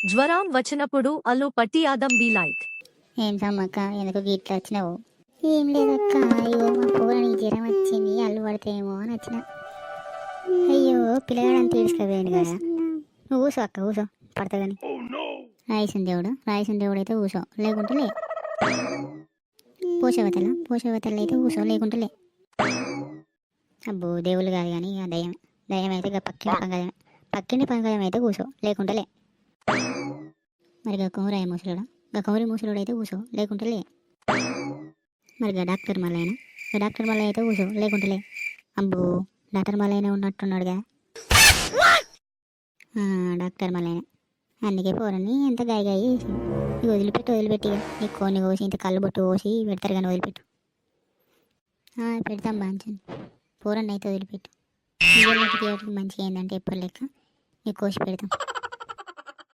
జ్వరం వచ్చినప్పుడు Allu పట్టియాదం be like. ఏం సమ్మక్క ఎందుకు గిట్లా వచ్చినావు? ఏం లేదక్క, అయ్యో మా పూరనికి జ్వరం వచ్చింది, అల్లు పడతాయేమో అని వచ్చిన. అయ్యో పిల్లగాడంతా తీసుకుపోయాడు కదా. నువ్వు కూసో అక్క, కూసో పడతా కానీ. రాయసం దేవుడు అయితే కూసో, లేకుంటే లే. పోషవతల అయితే కూసో, లేకుంటే లే. అబ్బో దేవుళ్ళు కాదు కానీ ఇక దయ్యం అయితే ఇక పక్కింటి పంకజం అయితే కూసో, లేకుంటే లే. మరి ఇక కౌరాయ ముసలుడా, ఇక కౌరి ముసలుడు అయితే కూసో, లేకుంటే లే. మరి ఇక డాక్టర్ మల్లయ్య అయితే కూసో, లేకుంటే లే. అబ్బో డాక్టర్ మల్లయ్యనే ఉన్నట్టున్నాడు కదా. డాక్టర్ మల్లయ్య అందుకే పోరని ఎంత గాయ చేసింది. ఇక వదిలిపెట్టి నీ కొన్ని కోసి ఇంత కళ్ళు బొట్టు కోసి పెడతారు కానీ వదిలిపెట్టు. పెడతాం బాంచండి, పోరని అయితే వదిలిపెట్టు. థియేటర్కి మంచిగా ఏంటంటే ఎప్పుడు లెక్క నీకు కోసి పెడతాం.